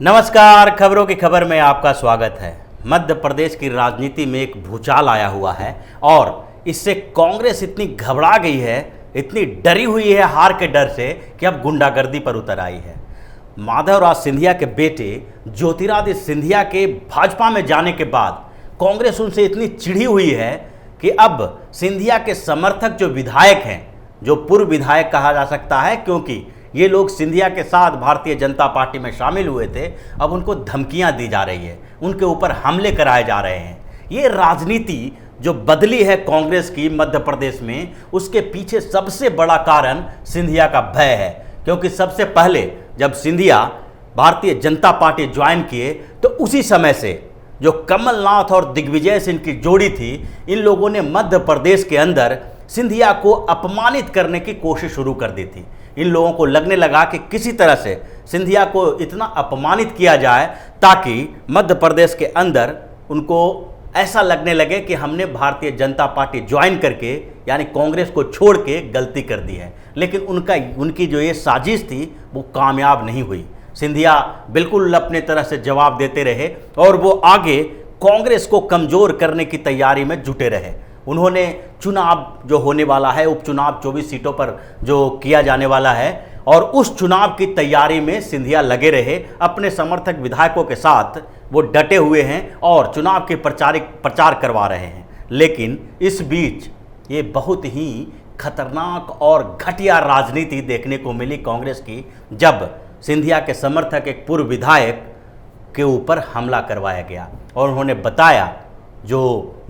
नमस्कार, खबरों की खबर में आपका स्वागत है। मध्य प्रदेश की राजनीति में एक भूचाल आया हुआ है और इससे कांग्रेस इतनी घबरा गई है, इतनी डरी हुई है हार के डर से कि अब गुंडागर्दी पर उतर आई है। माधवराज सिंधिया के बेटे ज्योतिरादित्य सिंधिया के भाजपा में जाने के बाद कांग्रेस उनसे इतनी चिढ़ी हुई है कि अब सिंधिया के समर्थक जो विधायक हैं, जो पूर्व विधायक कहा जा सकता है क्योंकि ये लोग सिंधिया के साथ भारतीय जनता पार्टी में शामिल हुए थे, अब उनको धमकियां दी जा रही है, उनके ऊपर हमले कराए जा रहे हैं। ये राजनीति जो बदली है कांग्रेस की मध्य प्रदेश में, उसके पीछे सबसे बड़ा कारण सिंधिया का भय है। क्योंकि सबसे पहले जब सिंधिया भारतीय जनता पार्टी ज्वाइन किए तो उसी समय से जो कमलनाथ और दिग्विजय सिंह की जोड़ी थी, इन लोगों ने मध्य प्रदेश के अंदर सिंधिया को अपमानित करने की कोशिश शुरू कर दी थी। इन लोगों को लगने लगा कि किसी तरह से सिंधिया को इतना अपमानित किया जाए ताकि मध्य प्रदेश के अंदर उनको ऐसा लगने लगे कि हमने भारतीय जनता पार्टी ज्वाइन करके यानी कांग्रेस को छोड़ के गलती कर दी है। लेकिन उनकी जो ये साजिश थी वो कामयाब नहीं हुई। सिंधिया बिल्कुल अपने तरह से जवाब देते रहे और वो आगे कांग्रेस को कमज़ोर करने की तैयारी में जुटे रहे। उन्होंने चुनाव जो होने वाला है, उपचुनाव 24 सीटों पर जो किया जाने वाला है, और उस चुनाव की तैयारी में सिंधिया लगे रहे। अपने समर्थक विधायकों के साथ वो डटे हुए हैं और चुनाव के प्रचार करवा रहे हैं। लेकिन इस बीच ये बहुत ही खतरनाक और घटिया राजनीति देखने को मिली कांग्रेस की, जब सिंधिया के समर्थक एक पूर्व विधायक के ऊपर हमला करवाया गया और उन्होंने बताया जो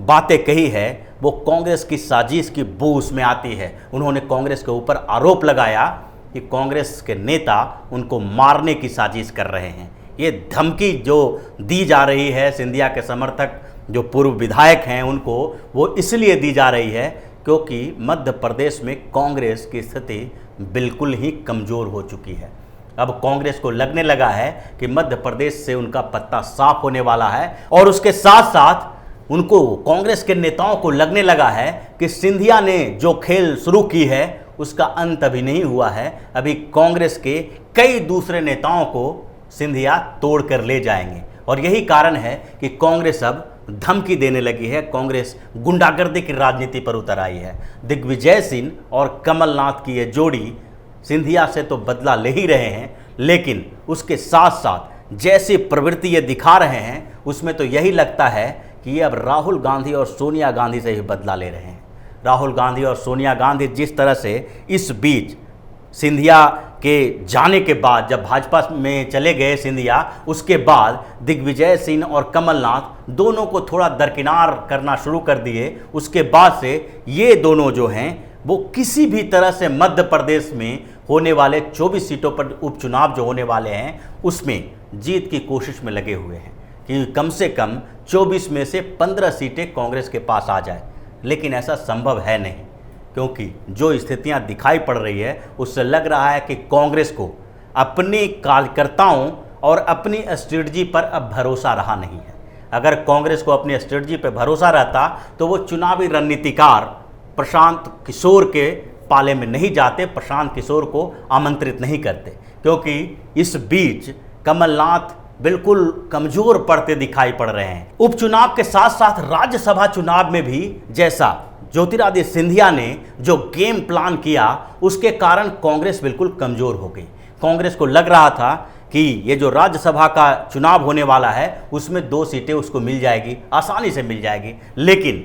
बातें कही है वो कांग्रेस की साजिश की बू उसमें आती है। उन्होंने कांग्रेस के ऊपर आरोप लगाया कि कांग्रेस के नेता उनको मारने की साजिश कर रहे हैं। ये धमकी जो दी जा रही है सिंधिया के समर्थक जो पूर्व विधायक हैं उनको, वो इसलिए दी जा रही है क्योंकि मध्य प्रदेश में कांग्रेस की स्थिति बिल्कुल ही कमज़ोर हो चुकी है। अब कांग्रेस को लगने लगा है कि मध्य प्रदेश से उनका पत्ता साफ होने वाला है और उसके साथ साथ उनको, कांग्रेस के नेताओं को लगने लगा है कि सिंधिया ने जो खेल शुरू की है उसका अंत अभी नहीं हुआ है। अभी कांग्रेस के कई दूसरे नेताओं को सिंधिया तोड़ कर ले जाएंगे और यही कारण है कि कांग्रेस अब धमकी देने लगी है। कांग्रेस गुंडागर्दी की राजनीति पर उतर आई है। दिग्विजय सिंह और कमलनाथ की ये जोड़ी सिंधिया से तो बदला ले ही रहे हैं, लेकिन उसके साथ साथ जैसी प्रवृत्ति ये दिखा रहे हैं उसमें तो यही लगता है कि ये अब राहुल गांधी और सोनिया गांधी से ही बदला ले रहे हैं। राहुल गांधी और सोनिया गांधी जिस तरह से इस बीच सिंधिया के जाने के बाद जब भाजपा में चले गए सिंधिया, उसके बाद दिग्विजय सिंह और कमलनाथ दोनों को थोड़ा दरकिनार करना शुरू कर दिए। उसके बाद से ये दोनों जो हैं वो किसी भी तरह से मध्य प्रदेश में होने वाले 24 सीटों पर उपचुनाव जो होने वाले हैं उसमें जीत की कोशिश में लगे हुए हैं कि कम से कम 24 में से 15 सीटें कांग्रेस के पास आ जाए। लेकिन ऐसा संभव है नहीं, क्योंकि जो स्थितियां दिखाई पड़ रही है उससे लग रहा है कि कांग्रेस को अपने कार्यकर्ताओं और अपनी स्ट्रेटजी पर अब भरोसा रहा नहीं है। अगर कांग्रेस को अपनी स्ट्रेटजी पर भरोसा रहता तो वो चुनावी रणनीतिकार प्रशांत किशोर के पाले में नहीं जाते, प्रशांत किशोर को आमंत्रित नहीं करते, क्योंकि इस बीच कमलनाथ बिल्कुल कमजोर पड़ते दिखाई पड़ रहे हैं। उपचुनाव के साथ साथ राज्यसभा चुनाव में भी जैसा ज्योतिरादित्य सिंधिया ने जो गेम प्लान किया उसके कारण कांग्रेस बिल्कुल कमजोर हो गई। कांग्रेस को लग रहा था कि ये जो राज्यसभा का चुनाव होने वाला है उसमें 2 सीटें उसको मिल जाएगी, आसानी से मिल जाएगी, लेकिन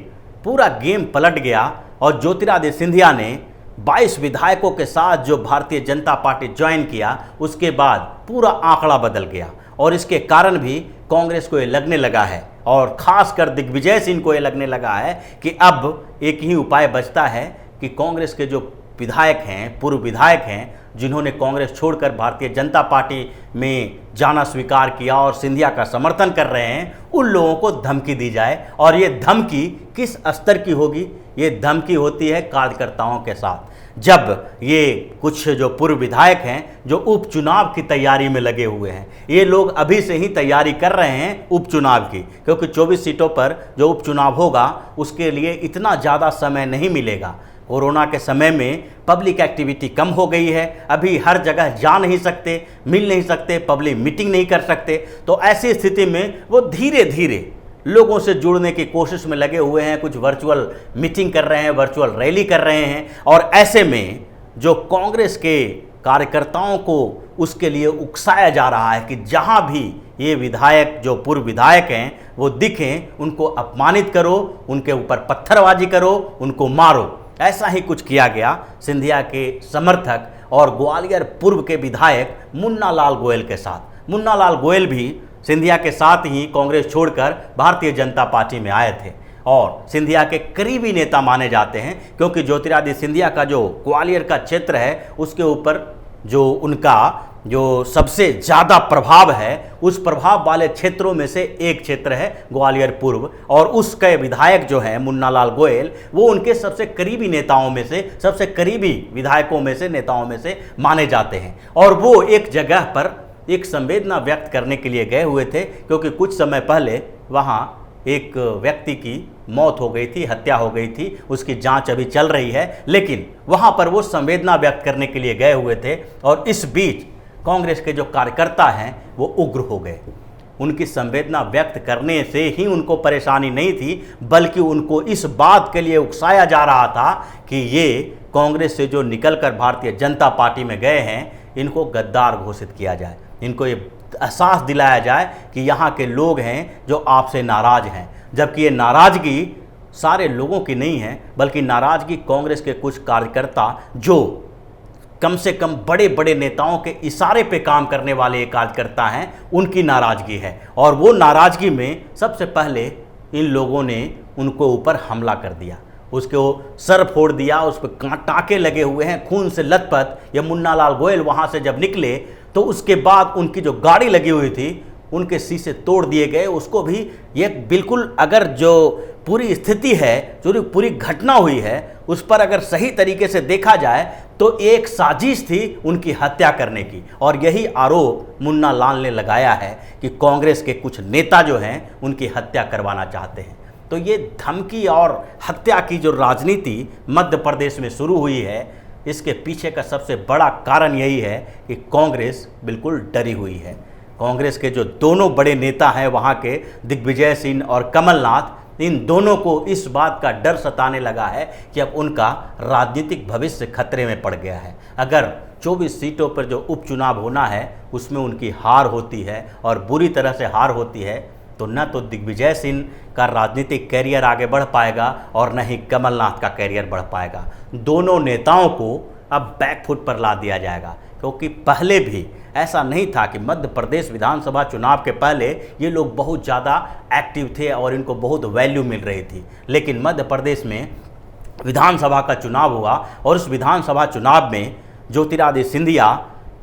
पूरा गेम पलट गया और ज्योतिरादित्य सिंधिया ने 22 विधायकों के साथ जो भारतीय जनता पार्टी ज्वाइन किया उसके बाद पूरा आंकड़ा बदल गया और इसके कारण भी कांग्रेस को ये लगने लगा है और खासकर दिग्विजय सिंह को ये लगने लगा है कि अब एक ही उपाय बचता है कि कांग्रेस के जो विधायक हैं, पूर्व विधायक हैं, जिन्होंने कांग्रेस छोड़कर भारतीय जनता पार्टी में जाना स्वीकार किया और सिंधिया का समर्थन कर रहे हैं, उन लोगों को धमकी दी जाए। और ये धमकी किस स्तर की होगी? ये धमकी होती है कार्यकर्ताओं के साथ। जब ये कुछ जो पूर्व विधायक हैं जो उपचुनाव की तैयारी में लगे हुए हैं, ये लोग अभी से ही तैयारी कर रहे हैं उपचुनाव की, क्योंकि 24 सीटों पर जो उपचुनाव होगा उसके लिए इतना ज़्यादा समय नहीं मिलेगा। कोरोना के समय में पब्लिक एक्टिविटी कम हो गई है, अभी हर जगह जा नहीं सकते, मिल नहीं सकते, पब्लिक मीटिंग नहीं कर सकते। तो ऐसी स्थिति में वो धीरे धीरे लोगों से जुड़ने की कोशिश में लगे हुए हैं, कुछ वर्चुअल मीटिंग कर रहे हैं, वर्चुअल रैली कर रहे हैं। और ऐसे में जो कांग्रेस के कार्यकर्ताओं को उसके लिए उकसाया जा रहा है कि जहां भी ये विधायक, जो पूर्व विधायक हैं, वो दिखें, उनको अपमानित करो, उनके ऊपर पत्थरबाजी करो, उनको मारो। ऐसा ही कुछ किया गया सिंधिया के समर्थक और ग्वालियर पूर्व के विधायक मुन्ना लाल गोयल के साथ। मुन्ना लाल गोयल भी सिंधिया के साथ ही कांग्रेस छोड़कर भारतीय जनता पार्टी में आए थे और सिंधिया के करीबी नेता माने जाते हैं, क्योंकि ज्योतिरादित्य सिंधिया का जो ग्वालियर का क्षेत्र है उसके ऊपर जो उनका जो सबसे ज़्यादा प्रभाव है, उस प्रभाव वाले क्षेत्रों में से एक क्षेत्र है ग्वालियर पूर्व। और उसके विधायक जो हैं मुन्ना लाल गोयल, वो उनके सबसे करीबी नेताओं में से, सबसे करीबी विधायकों में से, नेताओं में से माने जाते हैं। और वो एक जगह पर एक संवेदना व्यक्त करने के लिए गए हुए थे, क्योंकि कुछ समय पहले वहाँ एक व्यक्ति की मौत हो गई थी, हत्या हो गई थी, उसकी जांच अभी चल रही है, लेकिन वहाँ पर वो संवेदना व्यक्त करने के लिए गए हुए थे। और इस बीच कांग्रेस के जो कार्यकर्ता हैं वो उग्र हो गए। उनकी संवेदना व्यक्त करने से ही उनको परेशानी नहीं थी, बल्कि उनको इस बात के लिए उकसाया जा रहा था कि ये कांग्रेस से जो निकलकर भारतीय जनता पार्टी में गए हैं, इनको गद्दार घोषित किया जाए, इनको ये एहसास दिलाया जाए कि यहाँ के लोग हैं जो आपसे नाराज़ हैं। जबकि ये नाराज़गी सारे लोगों की नहीं है, बल्कि नाराज़गी कांग्रेस के कुछ कार्यकर्ता, जो कम से कम बड़े बड़े नेताओं के इशारे पे काम करने वाले ये कार्यकर्ता हैं, उनकी नाराज़गी है। और वो नाराज़गी में सबसे पहले इन लोगों ने उनको ऊपर हमला कर दिया, उसके वो सर फोड़ दिया, उस पर टाँके लगे हुए हैं, खून से लथपथ। ये मुन्ना लाल गोयल वहाँ से जब निकले तो उसके बाद उनकी जो गाड़ी लगी हुई थी, उनके शीशे तोड़ दिए गए। उसको भी ये बिल्कुल, अगर जो पूरी स्थिति है, जो पूरी घटना हुई है, उस पर अगर सही तरीके से देखा जाए तो एक साजिश थी उनकी हत्या करने की। और यही आरोप मुन्ना लाल ने लगाया है कि कांग्रेस के कुछ नेता जो हैं उनकी हत्या करवाना चाहते हैं। तो ये धमकी और हत्या की जो राजनीति मध्य प्रदेश में शुरू हुई है, इसके पीछे का सबसे बड़ा कारण यही है कि कांग्रेस बिल्कुल डरी हुई है। कांग्रेस के जो दोनों बड़े नेता हैं वहाँ के, दिग्विजय सिंह और कमलनाथ, इन दोनों को इस बात का डर सताने लगा है कि अब उनका राजनीतिक भविष्य खतरे में पड़ गया है। अगर 24 सीटों पर जो उपचुनाव होना है उसमें उनकी हार होती है और बुरी तरह से हार होती है, तो न तो दिग्विजय सिंह का राजनीतिक कैरियर आगे बढ़ पाएगा और न ही कमलनाथ का कैरियर बढ़ पाएगा। दोनों नेताओं को अब बैकफुट पर ला दिया जाएगा, क्योंकि पहले भी ऐसा नहीं था कि मध्य प्रदेश विधानसभा चुनाव के पहले ये लोग बहुत ज़्यादा एक्टिव थे और इनको बहुत वैल्यू मिल रही थी। लेकिन मध्य प्रदेश में विधानसभा का चुनाव हुआ और उस विधानसभा चुनाव में ज्योतिरादित्य सिंधिया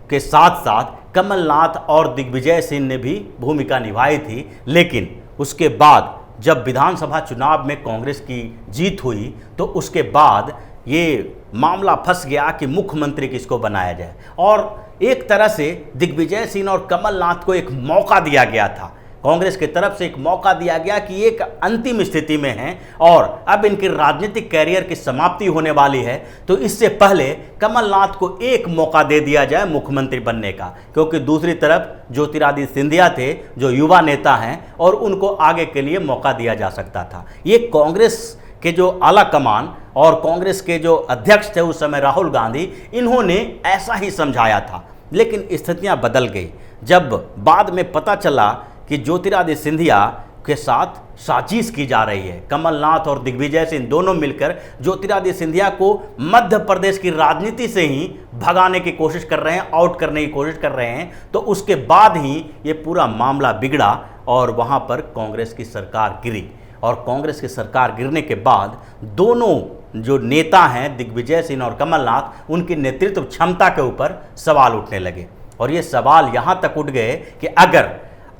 के साथ साथ कमलनाथ और दिग्विजय सिंह ने भी भूमिका निभाई थी। लेकिन उसके बाद जब विधानसभा चुनाव में कांग्रेस की जीत हुई तो उसके बाद ये मामला फंस गया कि मुख्यमंत्री किसको बनाया जाए। और एक तरह से दिग्विजय सिंह और कमलनाथ को एक मौका दिया गया था, कांग्रेस की तरफ से एक मौका दिया गया कि एक अंतिम स्थिति में हैं और अब इनके राजनीतिक कैरियर की समाप्ति होने वाली है, तो इससे पहले कमलनाथ को एक मौका दे दिया जाए मुख्यमंत्री बनने का। क्योंकि दूसरी तरफ ज्योतिरादित्य सिंधिया थे जो युवा नेता हैं और उनको आगे के लिए मौका दिया जा सकता था। ये कांग्रेस के जो आला कमान और कांग्रेस के जो अध्यक्ष थे उस समय राहुल गांधी, इन्होंने ऐसा ही समझाया था। लेकिन स्थितियां बदल गई जब बाद में पता चला कि ज्योतिरादित्य सिंधिया के साथ साजिश की जा रही है। कमलनाथ और दिग्विजय सिंह दोनों मिलकर ज्योतिरादित्य सिंधिया को मध्य प्रदेश की राजनीति से ही भगाने की कोशिश कर रहे हैं, आउट करने की कोशिश कर रहे हैं। तो उसके बाद ही ये पूरा मामला बिगड़ा और वहाँ पर कांग्रेस की सरकार गिरी। और कांग्रेस की सरकार गिरने के बाद दोनों जो नेता हैं दिग्विजय सिंह और कमलनाथ, उनकी नेतृत्व क्षमता के ऊपर सवाल उठने लगे। और ये सवाल यहाँ तक उठ गए कि अगर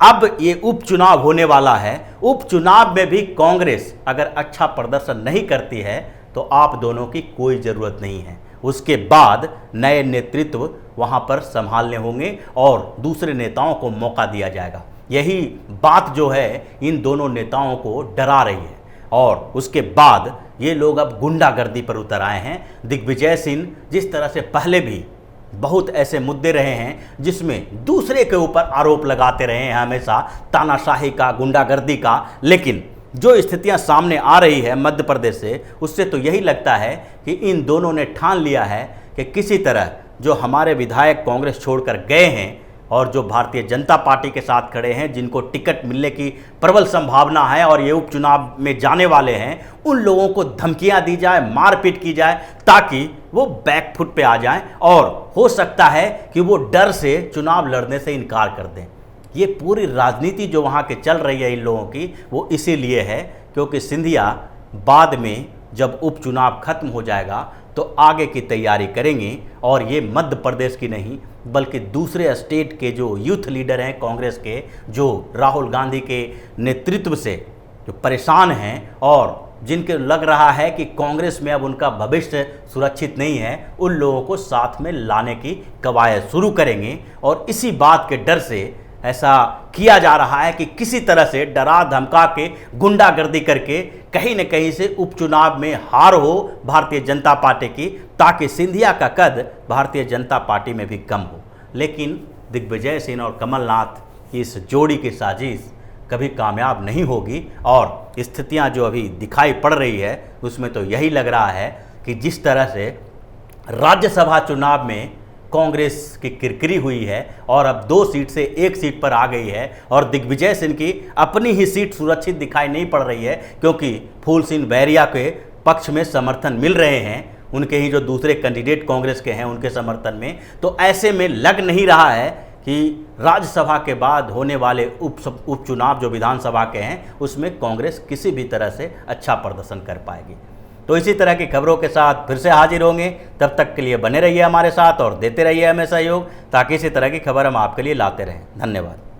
अब ये उपचुनाव होने वाला है, उपचुनाव में भी कांग्रेस अगर अच्छा प्रदर्शन नहीं करती है तो आप दोनों की कोई ज़रूरत नहीं है। उसके बाद नए नेतृत्व वहाँ पर संभालने होंगे और दूसरे नेताओं को मौका दिया जाएगा। यही बात जो है इन दोनों नेताओं को डरा रही है। और उसके बाद ये लोग अब गुंडागर्दी पर उतर आए हैं। दिग्विजय सिंह जिस तरह से पहले भी बहुत ऐसे मुद्दे रहे हैं जिसमें दूसरे के ऊपर आरोप लगाते रहे हैं, हमेशा तानाशाही का, गुंडागर्दी का, लेकिन जो स्थितियां सामने आ रही है मध्य प्रदेश से, उससे तो यही लगता है कि इन दोनों ने ठान लिया है कि किसी तरह जो हमारे विधायक कांग्रेस छोड़कर गए हैं और जो भारतीय जनता पार्टी के साथ खड़े हैं, जिनको टिकट मिलने की प्रबल संभावना है और ये उपचुनाव में जाने वाले हैं, उन लोगों को धमकियां दी जाए, मारपीट की जाए, ताकि वो बैकफुट पे आ जाएं और हो सकता है कि वो डर से चुनाव लड़ने से इनकार कर दें। ये पूरी राजनीति जो वहाँ के चल रही है इन लोगों की, वो इसीलिए है क्योंकि सिंधिया बाद में जब उपचुनाव खत्म हो जाएगा तो आगे की तैयारी करेंगे और ये मध्य प्रदेश की नहीं बल्कि दूसरे स्टेट के जो यूथ लीडर हैं कांग्रेस के, जो राहुल गांधी के नेतृत्व से जो परेशान हैं और जिनके लग रहा है कि कांग्रेस में अब उनका भविष्य सुरक्षित नहीं है, उन लोगों को साथ में लाने की कवायद शुरू करेंगे। और इसी बात के डर से ऐसा किया जा रहा है कि किसी तरह से डरा धमका के, गुंडागर्दी करके कहीं न कहीं से उपचुनाव में हार हो भारतीय जनता पार्टी की, ताकि सिंधिया का कद भारतीय जनता पार्टी में भी कम हो। लेकिन दिग्विजय सिंह और कमलनाथ की इस जोड़ी की साजिश कभी कामयाब नहीं होगी और स्थितियां जो अभी दिखाई पड़ रही है उसमें तो यही लग रहा है कि जिस तरह से राज्यसभा चुनाव में कांग्रेस की किरकिरी हुई है और अब 2 सीट से 1 सीट पर आ गई है और दिग्विजय सिंह की अपनी ही सीट सुरक्षित दिखाई नहीं पड़ रही है, क्योंकि फूल सिंह बैरिया के पक्ष में समर्थन मिल रहे हैं, उनके ही जो दूसरे कैंडिडेट कांग्रेस के हैं उनके समर्थन में। तो ऐसे में लग नहीं रहा है कि राज्यसभा के बाद होने वाले उपचुनाव जो विधानसभा के हैं उसमें कांग्रेस किसी भी तरह से अच्छा प्रदर्शन कर पाएगी। तो इसी तरह की खबरों के साथ फिर से हाजिर होंगे, तब तक के लिए बने रहिए हमारे साथ और देते रहिए हमें सहयोग, ताकि इसी तरह की खबर हम आपके लिए लाते रहें। धन्यवाद।